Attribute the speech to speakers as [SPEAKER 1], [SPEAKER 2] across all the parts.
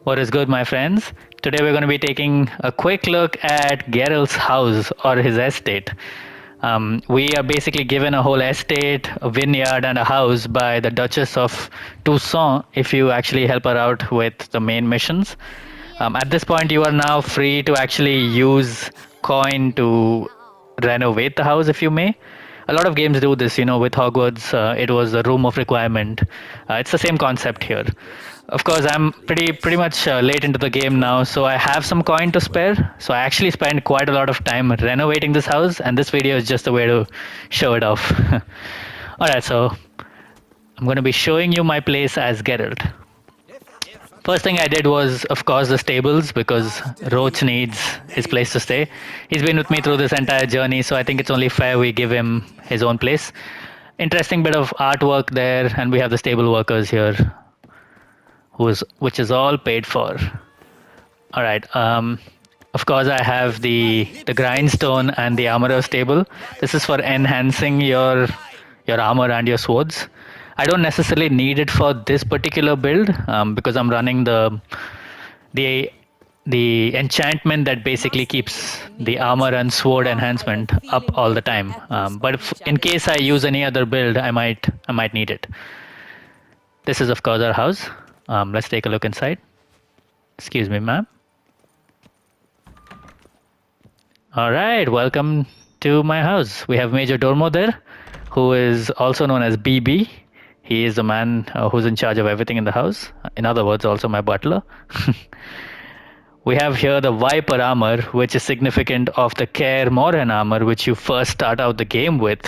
[SPEAKER 1] What is good, my friends? Today we're going to be taking a quick look at Geralt's house or his estate. We are basically given a whole estate, a vineyard, and a house by the Duchess of Toussaint if you actually help her out with the main missions. At this point, you are now free to actually use coin to renovate the house if you may. A lot of games do this, with Hogwarts, it was a room of requirement. It's the same concept here. Of course, I'm pretty much late into the game now, so I have some coin to spare. So I actually spent quite a lot of time renovating this house, and this video is just a way to show it off. All right, so I'm going to be showing you my place as Geralt. First thing I did was, of course, the stables because Roach needs his place to stay. He's been with me through this entire journey, so I think it's only fair we give him his own place. Interesting bit of artwork there, and we have the stable workers here, which is all paid for. All right. Of course, I have the grindstone and the armorer's table. This is for enhancing your armor and your swords. I don't necessarily need it for this particular build because I'm running the the enchantment that basically keeps the armor and sword enhancement up all the time. But if, in case I use any other build, I might need it. This is of course our house. Let's take a look inside. Excuse me, ma'am. All right, welcome to my house. We have Major Dormo there, who is also known as BB. He is the man who's in charge of everything in the house. In other words, also my butler. We have here the Viper armor, which is significant of the Care Moran armor, which you first start out the game with.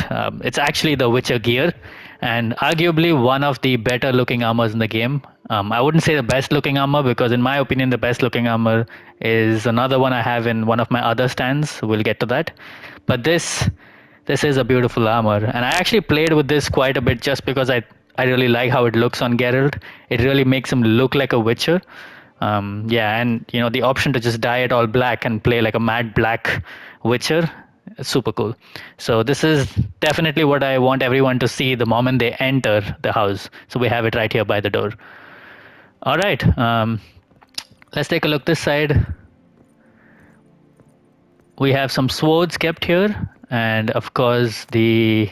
[SPEAKER 1] It's actually the Witcher gear, and arguably one of the better looking armors in the game. I wouldn't say the best looking armor because, in my opinion, the best looking armor is another one I have in one of my other stands. We'll get to that. But this is a beautiful armor, and I actually played with this quite a bit just because I really like how it looks on Geralt. It really makes him look like a Witcher. Yeah, and the option to just dye it all black and play like a matte black Witcher, super cool. So this is definitely what I want everyone to see the moment they enter the house. So we have it right here by the door. All right, let's take a look this side. We have some swords kept here, and of course the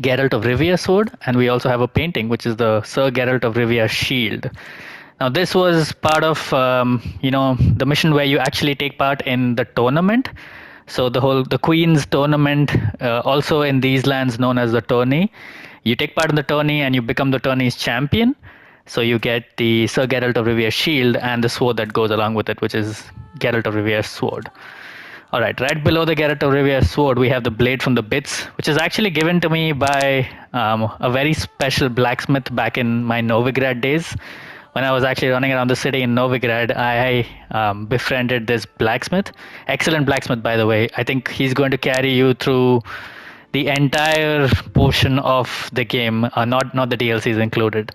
[SPEAKER 1] Geralt of Rivia sword, and we also have a painting which is the Sir Geralt of Rivia shield. Now this was part of the mission where you actually take part in the tournament. So the Queen's tournament, also in these lands known as the tourney. You take part in the tourney and you become the tourney's champion. So you get the Sir Geralt of Rivia shield and the sword that goes along with it, which is Geralt of Rivia's sword. All right below the Geralt of Rivia's sword, we have the blade from the Bits, which is actually given to me by a very special blacksmith back in my Novigrad days. When I was actually running around the city in Novigrad, I befriended this blacksmith. Excellent blacksmith, by the way. I think he's going to carry you through the entire portion of the game, not the DLCs included.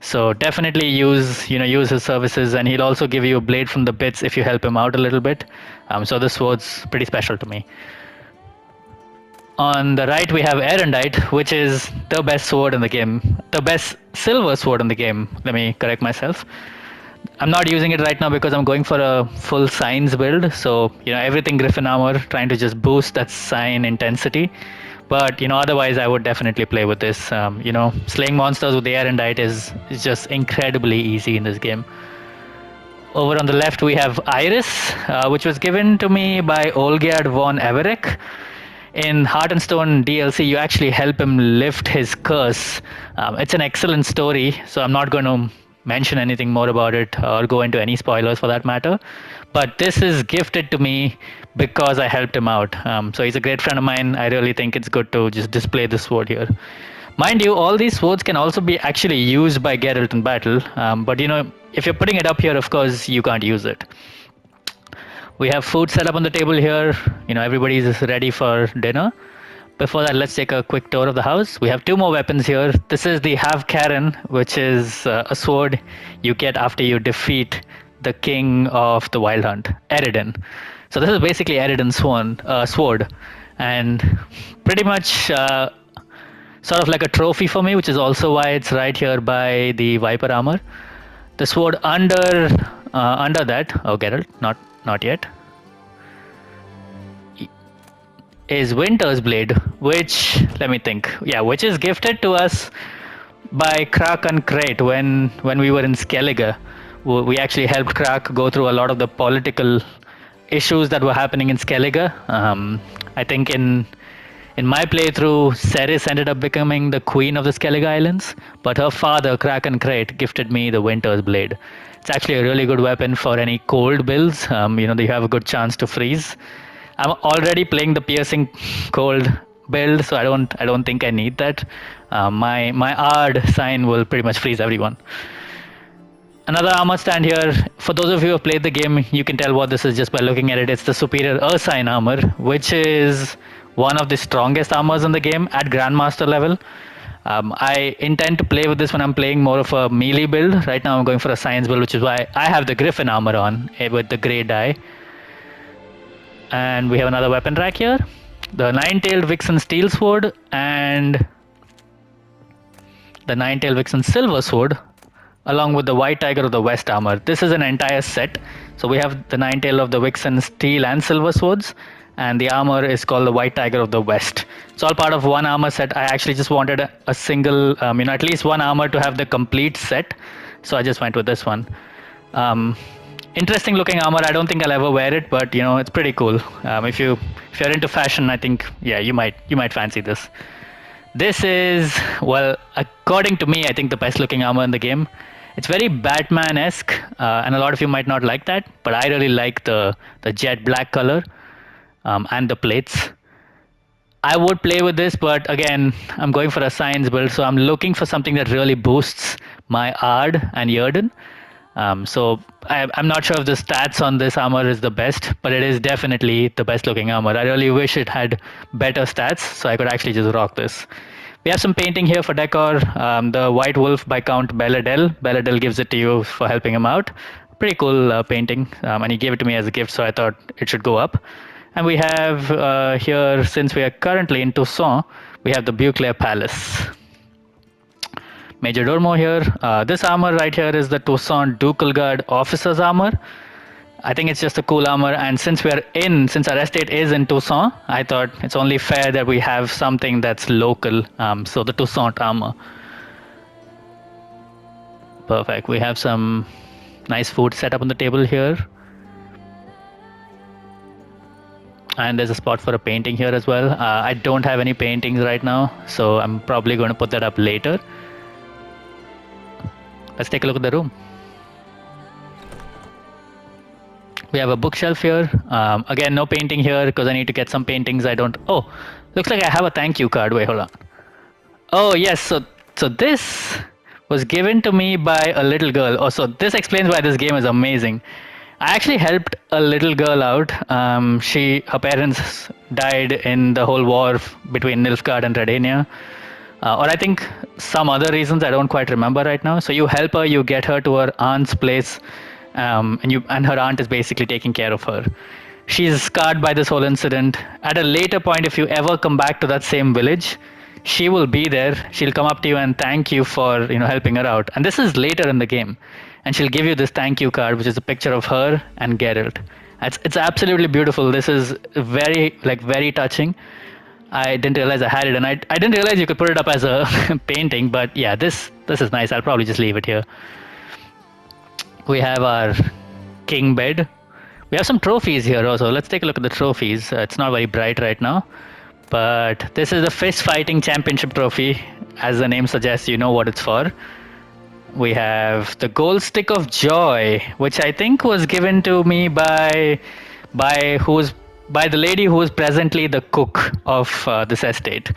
[SPEAKER 1] So definitely use his services, and he'll also give you a blade from the Bits if you help him out a little bit. So this sword's pretty special to me. On the right, we have Erendite, which is the best sword in the game, the best silver sword in the game. Let me correct myself. I'm not using it right now because I'm going for a full signs build. So everything Griffin armor, trying to just boost that sign intensity. But otherwise, I would definitely play with this. Slaying monsters with the Erendite is just incredibly easy in this game. Over on the left, we have Iris, which was given to me by Olgierd von Everec. In Heart and Stone DLC, you actually help him lift his curse. It's an excellent story, so I'm not going to mention anything more about it or go into any spoilers for that matter. But this is gifted to me because I helped him out. So he's a great friend of mine. I really think it's good to just display this sword here. Mind you, all these swords can also be actually used by Geralt in battle. But if you're putting it up here, of course, you can't use it. We have food set up on the table here. Everybody's ready for dinner. Before that, let's take a quick tour of the house. We have two more weapons here. This is the Have Karen, which is a sword you get after you defeat the king of the Wild Hunt, Eredin. So this is basically Eredin's sword, and pretty much sort of like a trophy for me, which is also why it's right here by the Viper armor. The sword under that. Oh, Geralt, not yet. Is Winter's Blade, which let me think. Yeah, which is gifted to us by Krak and Crate when we were in Skellige. We actually helped Krak go through a lot of the political issues that were happening in Skellige. I think in my playthrough, Ceres ended up becoming the queen of the Skellige Islands, but her father, Kraken Crate, gifted me the Winter's Blade. It's actually a really good weapon for any cold builds. You have a good chance to freeze. I'm already playing the piercing cold build, so I don't think I need that. My Ard sign will pretty much freeze everyone. Another armor stand here. For those of you who have played the game, you can tell what this is just by looking at it. It's the superior Ursine armor, which is one of the strongest armors in the game at Grandmaster level. I intend to play with this when I'm playing more of a melee build. Right now I'm going for a science build, which is why I have the Griffin armor on with the grey dye. And we have another weapon rack here. The Nine-Tailed Vixen Steel Sword and the Nine-Tailed Vixen Silver Sword, along with the White Tiger of the West armor. This is an entire set. So we have the Nine-Tail of the Vixen Steel and Silver Swords, and the armor is called the White Tiger of the West. It's all part of one armor set. I actually just wanted a single, at least one armor to have the complete set. So I just went with this one. Interesting looking armor. I don't think I'll ever wear it, but it's pretty cool. If you're into fashion, I think you might fancy this. This is, well, according to me, I think the best looking armor in the game. It's very Batman-esque, and a lot of you might not like that, but I really like the jet black color and the plates. I would play with this, but again, I'm going for a science build, so I'm looking for something that really boosts my Ard and Yerden. So I'm not sure if the stats on this armor is the best, but it is definitely the best looking armor. I really wish it had better stats, so I could actually just rock this. We have some painting here for decor. The White Wolf by Count Belladel. Belladel gives it to you for helping him out. Pretty cool painting, and he gave it to me as a gift, so I thought it should go up. And we have here, since we are currently in Toussaint, we have the Beauclair Palace. Major Dormo here. This armor right here is the Toussaint Ducal Guard Officer's armor. I think it's just a cool armor, and since our estate is in Toussaint, I thought it's only fair that we have something that's local. So the Toussaint armor. Perfect. We have some nice food set up on the table here. And there's a spot for a painting here as well. I don't have any paintings right now, so I'm probably going to put that up later. Let's take a look at the room. We have a bookshelf here. Again, no painting here because I need to get some paintings. Oh, looks like I have a thank you card. Wait, hold on. Oh, yes. So this was given to me by a little girl. Oh, so this explains why this game is amazing. I actually helped a little girl out. Her parents died in the whole war between Nilfgaard and Redania. Or I think some other reasons I don't quite remember right now. So you help her, you get her to her aunt's place, and her aunt is basically taking care of her. She's scarred by this whole incident. At a later point, if you ever come back to that same village, she will be there. She'll come up to you and thank you for helping her out. And this is later in the game, and she'll give you this thank you card, which is a picture of her and Geralt. It's absolutely beautiful. This is very touching. I didn't realize I had it, and I didn't realize you could put it up as a painting, but yeah, this is nice. I'll probably just leave it here. We have our king bed. We have some trophies here also. Let's take a look at the trophies. It's not very bright right now, but this is the Fist Fighting Championship trophy. As the name suggests, you know what it's for. We have the Gold Stick of Joy, which I think was given to me by the lady who is presently the cook of this estate.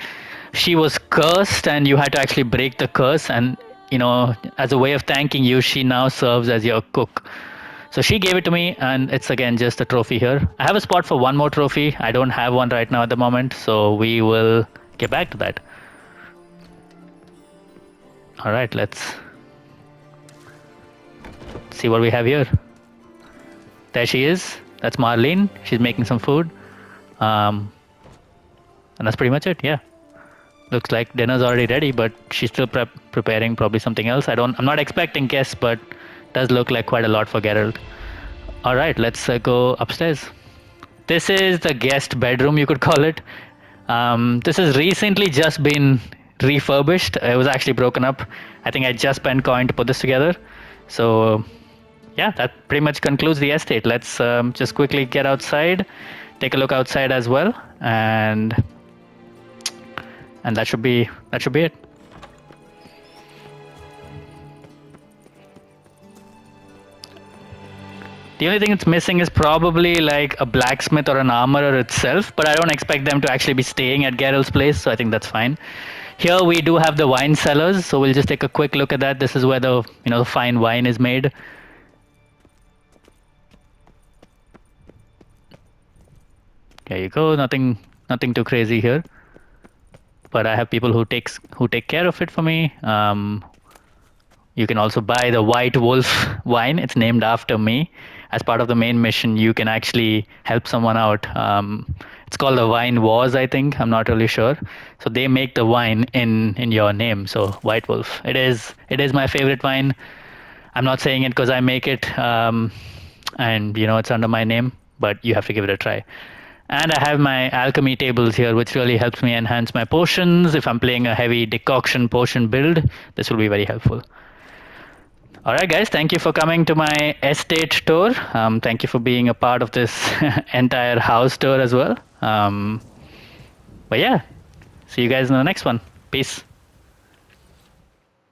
[SPEAKER 1] She was cursed, and you had to actually break the curse, and as a way of thanking you, she now serves as your cook. So she gave it to me, and it's again just a trophy here. I have a spot for one more trophy. I don't have one right now at the moment, so we will get back to that. All right, let's see what we have here. There she is. That's Marlene. She's making some food. And that's pretty much it. Yeah. Looks like dinner's already ready, but she's still preparing probably something else. I'm not expecting guests, but does look like quite a lot for Geralt. All right, let's go upstairs. This is the guest bedroom, you could call it. This has recently just been refurbished. It was actually broken up. I think I just spent coin to put this together. So yeah, that pretty much concludes the estate. Let's just quickly get outside, take a look outside as well, and that should be it. The only thing it's missing is probably like a blacksmith or an armorer itself, but I don't expect them to actually be staying at Geralt's place, so I think that's fine. Here we do have the wine cellars, so we'll just take a quick look at that. This is where the fine wine is made. There you go. Nothing too crazy here, but I have people who take care of it for me. You can also buy the White Wolf wine. It's named after me. As part of the main mission, you can actually help someone out. It's called the Wine Wars, I think. I'm not really sure. So they make the wine in your name. So White Wolf. It is my favorite wine. I'm not saying it because I make it, and it's under my name. But you have to give it a try. And I have my alchemy tables here, which really helps me enhance my potions. If I'm playing a heavy decoction potion build, this will be very helpful. All right, guys, thank you for coming to my estate tour. Thank you for being a part of this entire house tour as well. But yeah, see you guys in the next one. Peace.